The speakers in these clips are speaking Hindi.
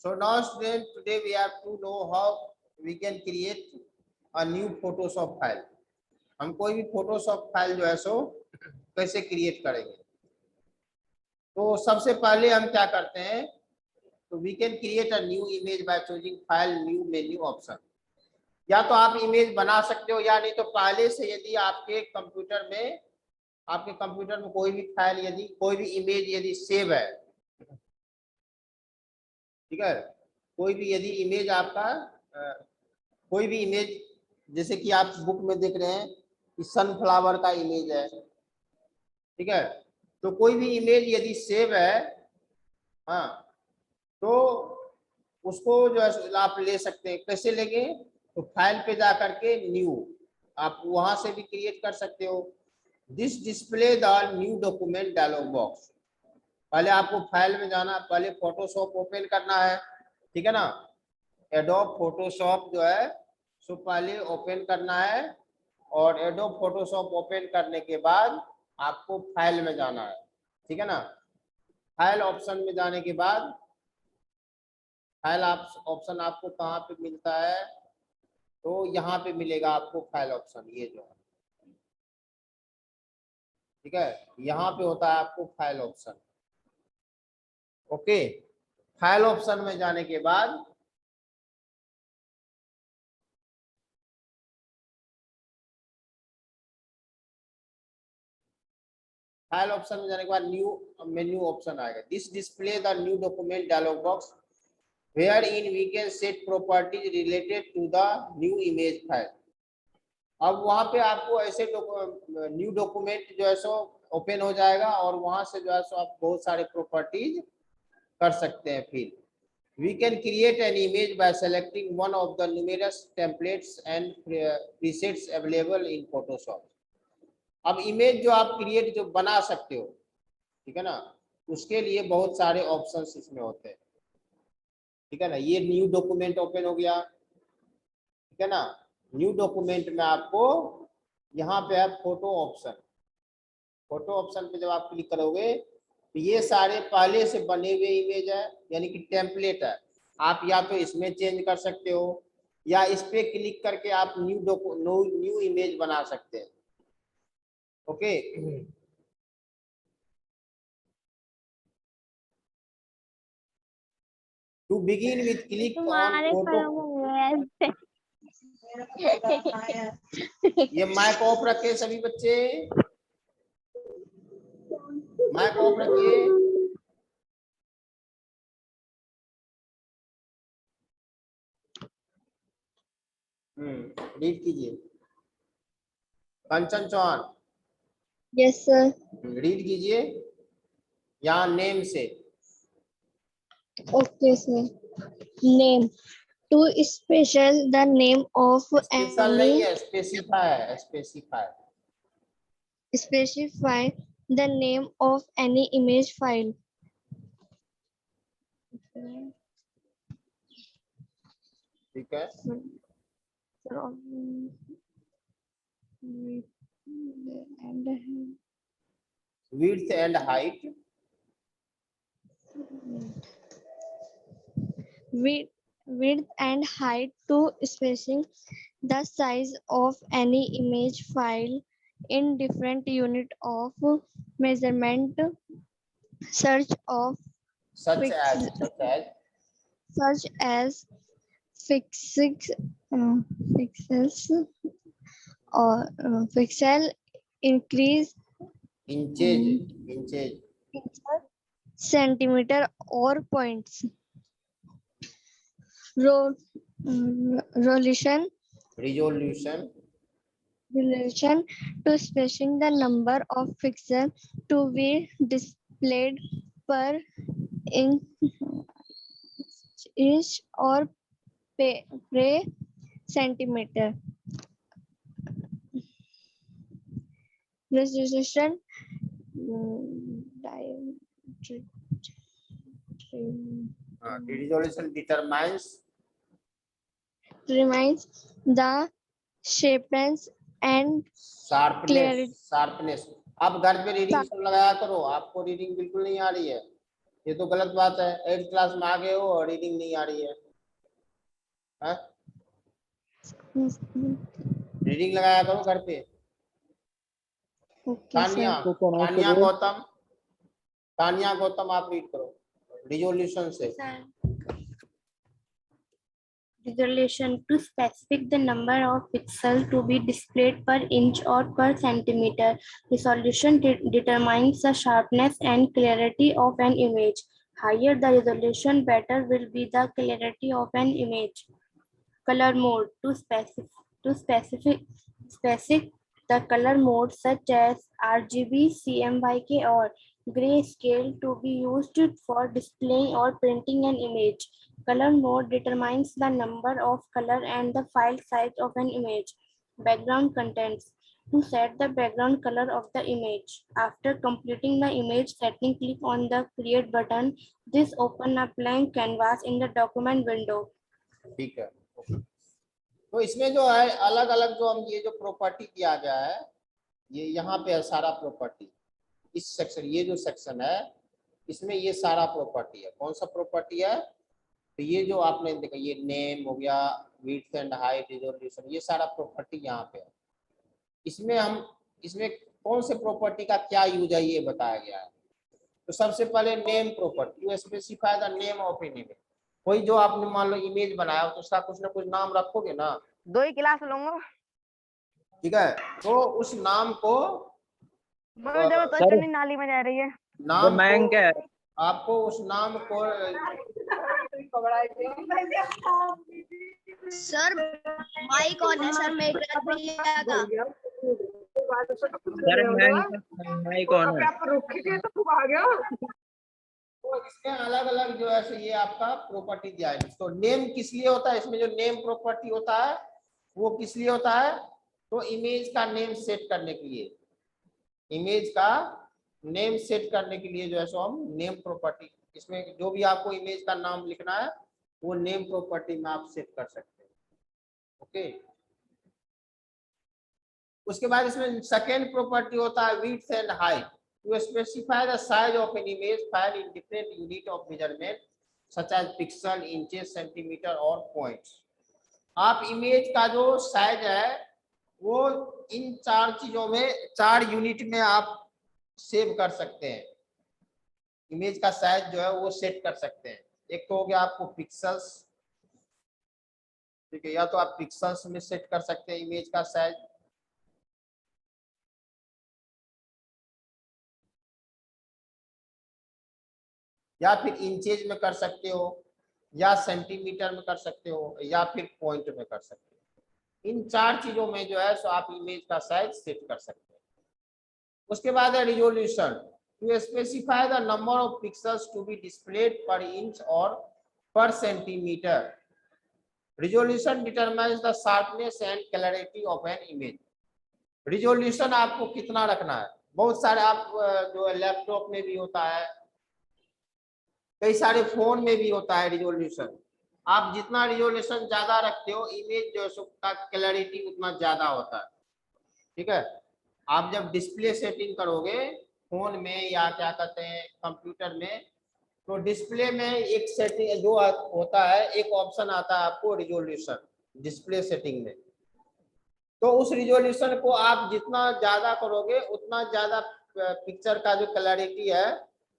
So now student, today we have to know how we can create a new Photoshop file. हम कोई भी Photoshop फाइल जो है सो कैसे क्रिएट करेंगे। तो सबसे पहले हम क्या करते हैं, तो we can create a new image by choosing file new menu option. या तो आप इमेज बना सकते हो या नहीं तो पहले से यदि आपके कंप्यूटर में कोई भी फाइल यदि कोई भी इमेज यदि सेव है, ठीक है, कोई भी यदि इमेज आपका कोई भी इमेज जैसे कि आप बुक में देख रहे हैं कि सनफ्लावर का इमेज है, ठीक है, तो कोई भी इमेज यदि सेव है, हाँ, तो उसको जो है आप ले सकते हैं। कैसे लेंगे, तो फाइल पे जा करके न्यू, आप वहां से भी क्रिएट कर सकते हो। This display the new document dialog box. पहले आपको फाइल में जाना, पहले फोटोशॉप ओपन करना है, ठीक है ना, एडोब फोटोशॉप जो है सो पहले ओपन करना है। और एडोब फोटोशॉप ओपन करने के बाद आपको फाइल में जाना है, ठीक है ना। फाइल ऑप्शन में जाने के बाद फाइल ऑप्शन आपको कहाँ पे मिलता है, तो यहाँ पे मिलेगा आपको फाइल ऑप्शन, ये जो है, ठीक है, यहाँ पे होता है आपको file option. Okay, file option में जाने के बाद फाइल ऑप्शन में जाने के बाद न्यू मेन्यू ऑप्शन आएगा। This display the new document dialog box where in we can set properties related to the new image file. अब वहां पे आपको ऐसे न्यू डॉक्यूमेंट जो है सो ओपन हो जाएगा और वहां से जो है सो आप बहुत सारे प्रॉपर्टीज कर सकते हैं। फिर we can create an image by selecting one of the numerous templates and presets available in Photoshop। अब इमेज जो आप क्रिएट जो बना सकते हो, ठीक है ना, उसके लिए बहुत सारे ऑप्शंस इसमें होते हैं, ठीक है ना। ये न्यू डॉक्यूमेंट ओपन हो गया, ठीक है ना। न्यू डॉक्यूमेंट में आपको यहाँ पे है फोटो ऑप्शन। फोटो ऑप्शन पे जब आप क्लिक करोगे तो ये सारे पहले से बने हुए इमेज है, यानी कि टेम्पलेट है। आप या तो इसमें चेंज कर सकते हो या इस पे क्लिक करके आप न्यू इमेज बना सकते हैं। Okay, to begin with click on photo. ये माइक ऑफ रखे सभी बच्चे, माइक ऑफ रखिए। रीड कीजिए Kanchan Chauhan. Yes sir. Read कीजिए यहाँ नेम से। Okay sir. Name to special the name of special नहीं है, स्पेसिफाई है, specify. Specify the name of any image file. ठीक है, width and height, width and height to spacing the size of any image file in different unit of measurement, such such as pixels or pixel increase, inches, centimeter or points. Resolution to specifying the number of pixels to be displayed per inch or per centimeter. Resolution resolution determines the sharpness and clarity. Sharpness. आप घर पे रीडिंग सब लगाया करो, आपको रीडिंग बिल्कुल नहीं आ रही है, ये तो गलत बात है, 8th क्लास में आ गए हो और रीडिंग नहीं आ रही है, हाँ? रीडिंग लगाया करो घर पे। Okay, Tania, sir. तो pronounce तानिया करो। गौतम, तानिया गौतम आप रीड करो रिजोल्यूशन से। Resolution to specify the number of pixels to be displayed per inch or per centimeter. Resolution determines the sharpness and clarity of an image. Higher the resolution, better will be the clarity of an image. Color mode to specify the color mode such as RGB, CMYK, or grayscale to be used for displaying or printing an image. Color mode determines the number of color and the file size of an image. Background contents to set the background color of the image. After completing the image setting, click on the create button. This opens a blank canvas in the document window. ठीक है, तो इसमें जो है अलग अलग जो हम ये जो प्रॉपर्टी दिया गया है, ये यहाँ पे है सारा प्रॉपर्टी। इस सेक्शन, ये जो सेक्शन है इसमें ये सारा प्रॉपर्टी है। कौन सा प्रॉपर्टी है? तो ये जो आपने देखा, ये नेम हो गया, विड्थ एंड हाइट, रिजोल्यूशन, ये सारा प्रॉपर्टी यहाँ पे है। इसमें कौन से प्रॉपर्टी का क्या यूज है ये बताया गया है। तो सबसे पहले name property, you specify the name of an image. कोई जो आपने मान लो इमेज बनाया तो उसका कुछ ना कुछ नाम रखोगे ना, 2 ही क्लास लूंगा। ठीक है? तो उस नाम को जब तो सर, चुनी नाली में जा रही है। वो मैंग क्या है? आपको उस नाम को सर माइक ऑन है सर, मेरे भैया का। सर मैंग कौन है? तो इसमें अलग अलग जो है सो ये आपका प्रॉपर्टी दिया है। तो नेम किस लिए होता है? इसमें जो नेम प्रॉपर्टी होता है वो किस लिए होता है? तो इमेज का नेम सेट करने के लिए, इमेज का नेम सेट करने के लिए जो है सो हम नेम प्रॉपर्टी, इसमें जो भी आपको इमेज का नाम लिखना है वो नेम प्रॉपर्टी में आप सेट कर सकते हैं। ओके, उसके बाद इसमें सेकेंड प्रॉपर्टी होता है width and height. To specify the size of an image file in different unit of measurement such as pixel, inches, centimeter और points। आप इमेज का जो साइज है वो इन 4 चीजों में, 4 यूनिट में आप सेव कर सकते हैं। इमेज का साइज जो है वो सेट कर सकते हैं। एक तो हो गया आपको पिक्सल्स, ठीक है, या तो आप पिक्सल्स में सेट कर सकते हैं इमेज का साइज, या फिर इंचेज में कर सकते हो, या सेंटीमीटर में कर सकते हो, या फिर पॉइंट में कर सकते हो। इन 4 चीजों में जो है सो आप इमेज का साइज सेट कर सकते हैं। उसके बाद है resolution, to specify the number of pixels to be displayed per inch और per centimeter. Resolution determines the sharpness and clarity of an image. Resolution आपको कितना रखना है? बहुत सारे आप जो लैपटॉप में भी होता है, कई सारे फोन में भी होता है रिजोल्यूशन। आप जितना रिजोल्यूशन ज्यादा रखते हो, इमेज जो है उसका क्लैरिटी उतना ज्यादा होता है, ठीक है? आप जब डिस्प्ले सेटिंग करोगे फोन में या क्या कहते हैं कंप्यूटर में, तो डिस्प्ले में एक सेटिंग जो होता है, एक ऑप्शन आता है आपको रिजोल्यूशन डिस्प्ले सेटिंग में। तो उस रिजोल्यूशन को आप जितना ज्यादा करोगे उतना ज्यादा पिक्चर का जो क्लैरिटी है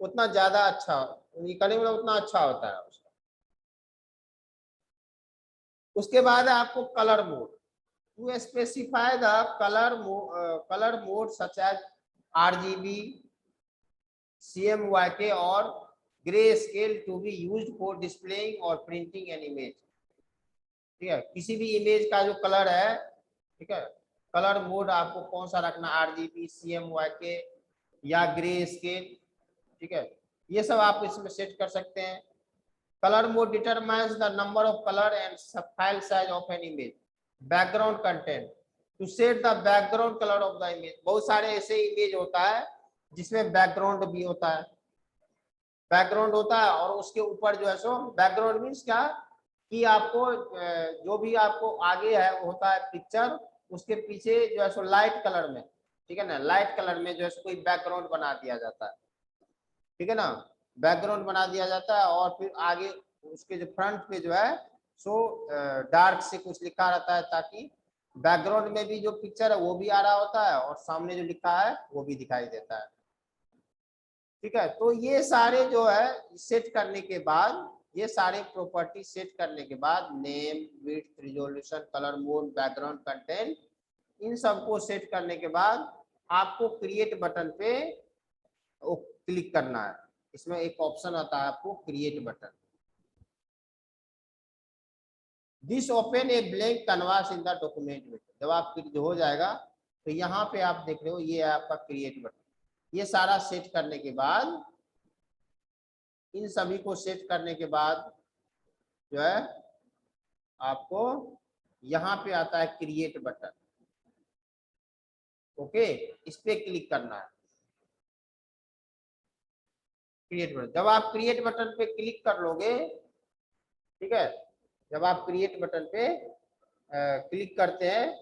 उतना ज्यादा अच्छा, करने में उतना अच्छा होता है उसका। उसके बाद है आपको colour mode, to specify the colour mode such as RGB, CMYK और grey scale to be used for displaying और प्रिंटिंग एन इमेज। ठीक है, किसी भी इमेज का जो कलर है, ठीक है, कलर मोड आपको कौन सा रखना, RGB, CMYK या ग्रे स्केल, ठीक है, ये सब आप इसमें सेट कर सकते हैं। Colour mode determines the number of colour and file size of an image. Background content, to set the background colour of the image. बहुत सारे ऐसे इमेज होता है जिसमें बैकग्राउंड भी होता है, बैकग्राउंड होता है और उसके ऊपर जो है सो बैकग्राउंड मीन्स क्या कि आपको जो भी आपको आगे है होता है पिक्चर, उसके पीछे जो है सो लाइट कलर में, ठीक है ना, लाइट कलर में जो है सो कोई बैकग्राउंड बना दिया जाता है, ठीक है ना। बैकग्राउंड बना दिया जाता है और फिर आगे उसके जो फ्रंट पे जो है सो डार्क से कुछ लिखा रहता है, ताकि बैकग्राउंड में भी जो पिक्चर है वो भी आ रहा होता है और सामने जो लिखा है वो भी दिखाई देता है। ठीक है, तो ये सारे जो है सेट करने के बाद, ये सारे प्रॉपर्टी सेट करने के बाद name, width, resolution, colour mode, background content, इन सबको सेट करने के बाद आपको क्रिएट बटन पे क्लिक करना है। इसमें एक ऑप्शन आता है आपको create button. This open a blank canvas in the document में। जब आप हो जाएगा तो यहाँ पे आप देख रहे हो ये है आपका क्रिएट बटन। ये सारा सेट करने के बाद, इन सभी को सेट करने के बाद जो है आपको यहाँ पे आता है क्रिएट बटन। ओके, इस पे क्लिक करना है, क्रिएट बटन। जब आप क्रिएट बटन पे क्लिक कर लोगे, ठीक है, जब आप क्रिएट बटन पे क्लिक करते हैं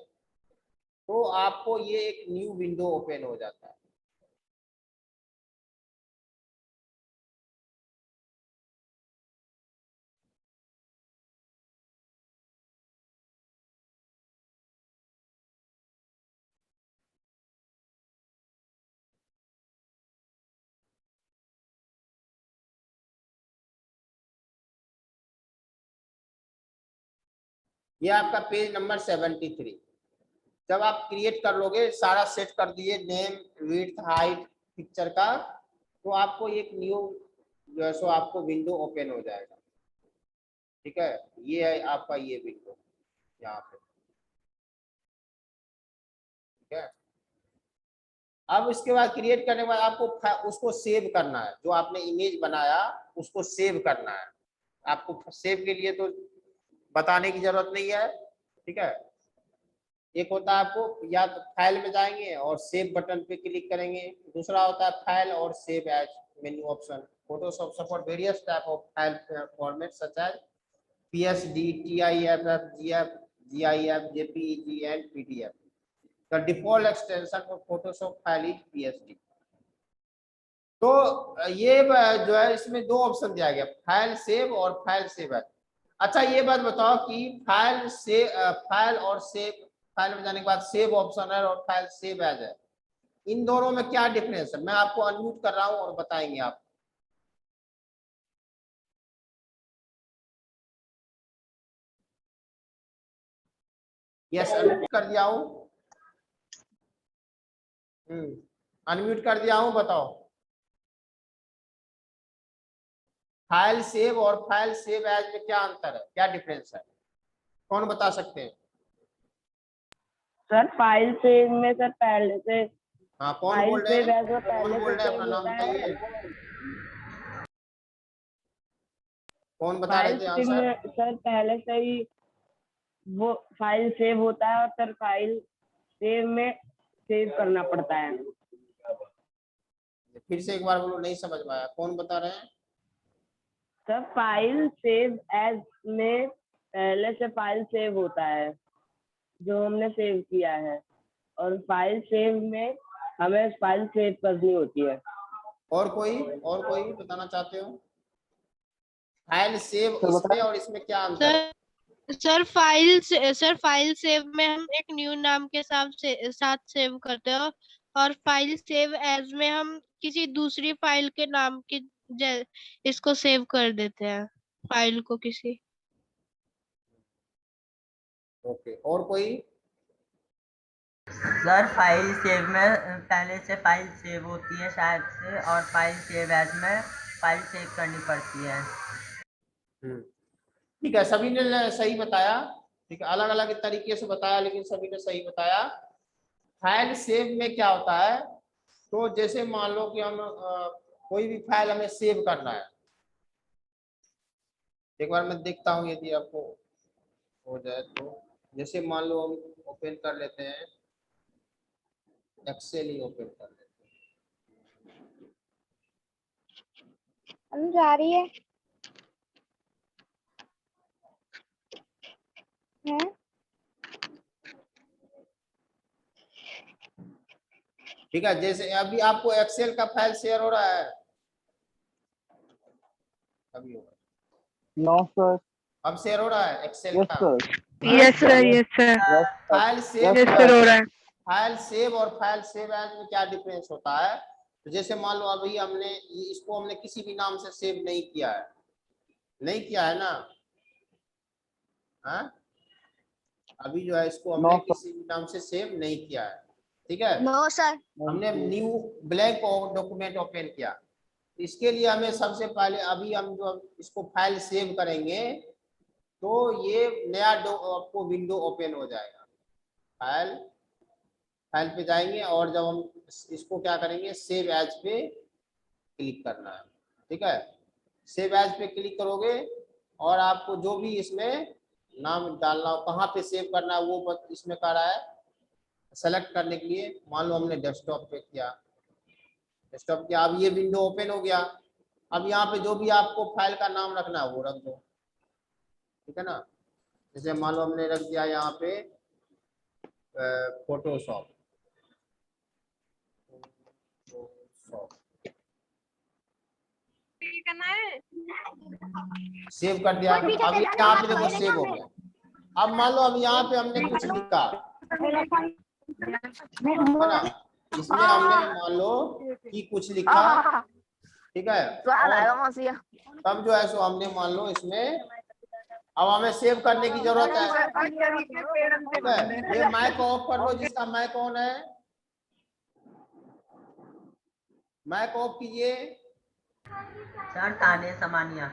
तो आपको ये एक न्यू विंडो ओपन हो जाता है। ये आपका पेज नंबर 73। जब आप क्रिएट कर लोगे, सारा सेट कर दिए, नेम, विड्थ, हाइट पिक्चर का, तो आपको एक न्यू जो है सो आपको विंडो ओपन हो जाएगा। ठीक है, ये है आपका ये विंडो यहाँ पे। ठीक है, अब इसके बाद क्रिएट करने के बाद आपको उसको सेव करना है। जो आपने इमेज बनाया उसको सेव करना है। आपको सेव के लिए तो बताने की जरूरत नहीं है। ठीक है, एक होता है आपको या तो फाइल में जाएंगे और सेव बटन पे क्लिक करेंगे, दूसरा होता है फाइल और save as menu option. Photoshop support various type of file format such as PSD, TIFF, GF, GIF, JPEG and PDF. The default extension for Photoshop file is PSD. तो ये जो है इसमें दो ऑप्शन दिया गया, फाइल सेव और फाइल सेव एज। अच्छा, ये बात बताओ कि फाइल और सेव, फाइल में जाने के बाद सेव ऑप्शन है और फाइल सेव एज है, इन दोनों में क्या डिफरेंस है? मैं आपको अनम्यूट कर रहा हूं और बताएंगे आप। यस, अनम्यूट कर दिया हूं। अनम्यूट कर दिया हूं, बताओ। फाइल सेव और फाइल सेव एज में क्या अंतर है, क्या डिफरेंस है? कौन बता सकते हैं? सर फाइल सेव में सर पहले से हाँ, कौन फाइल बोल रहे सेव हैं? एज कौन पहले बोल से रहे हैं? सेव अपना नाम होता है। बताइए। कौन बता रहे फाइल थे सेव आंसर? में सर पहले से ही वो फाइल सेव होता है और सर फाइल सेव में सेव करना पड़ता है। फिर से एक बार बोलो, नहीं समझ में आया। कौन बता रहे हैं? सर फाइल सेव एज में पहले से फाइल सेव होता है जो हमने सेव किया है, और फाइल सेव में हमें फाइल सेव करनी होती है। और कोई बताना चाहते हो? फाइल सेव तो इसमें और इसमें क्या अंतर है? सर फाइल सेव में हम एक न्यू नाम के साथ सेव करते हैं, और फाइल सेव एज में हम किसी दूसरी फाइल के नाम की इसको सेव कर देते हैं, फाइल को किसी। ओके, और कोई? सर फाइल सेव में पहले से फाइल सेव होती है शायद से, और फाइल सेव एज में फाइल सेव करनी पड़ती है। ठीक है, सभी ने सही बताया। ठीक है, अलग अलग तरीके से बताया लेकिन सभी ने सही बताया। फाइल सेव में क्या होता है, तो जैसे मान लो कि हम कोई भी फाइल हमें सेव करना है। एक बार मैं देखता हूँ यदि आपको हो जाए तो। जैसे मान लो हम ओपन कर लेते हैं, एक्सेल ही ओपन कर लेते हैं। जा रही है? ठीक है, जैसे अभी आपको एक्सेल का फाइल शेयर हो रहा है। अभी होगा। No sir. अब शेयर हो रहा है एक्सेल यस का। Sir. Yes sir, yes sir, file save, yes sir हो रहा है। फाइल सेव और फाइल सेव एज में क्या डिफरेंस होता है? तो जैसे मान लो अभी हमने इसको हमने किसी भी नाम से सेव नहीं किया है, नहीं किया है ना, हाँ अभी जो है इसको हमने No, sir. किसी भी नाम से सेव नहीं किया है, ठीक है। No sir. हमने न्यू ब्लैंक डॉक्यूमेंट ओपन किया, इसके लिए हमें सबसे पहले अभी हम जो इसको फाइल सेव करेंगे तो ये नया आपको विंडो ओपन हो जाएगा। फाइल पे जाएंगे और जब हम इसको क्या करेंगे, सेव एज पे क्लिक करना है, ठीक है। सेव एज पे क्लिक करोगे और आपको जो भी इसमें नाम डालना हो, कहाँ पे सेव करना है वो इसमें कह रहा है सेलेक्ट करने के लिए। मान लो हमने डेस्कटॉप पे किया, डेस्कटॉप किया, अब ये विंडो ओपन हो गया। अब यहाँ पे जो भी आपको फाइल का नाम रखना है वो रख दो, ठीक है ना। जैसे मान लो हमने रख दिया यहाँ पे फोटोशॉप, सेव कर दिया। अब यहाँ पे देखो सेव हो गया। अब मान लो अब यहाँ पे हमने कुछ लिखा, है ना, इसमें हमने मान लो कि कुछ लिखा, ठीक है, और तब जो है सो हमने मान लो इसमें अब हमें सेव करने की जरूरत है, ठीक है। ये माइक ऑफ कर लो, जिसका माइक ऑन है माइक ऑफ कीजिए। सर ताने समानिया।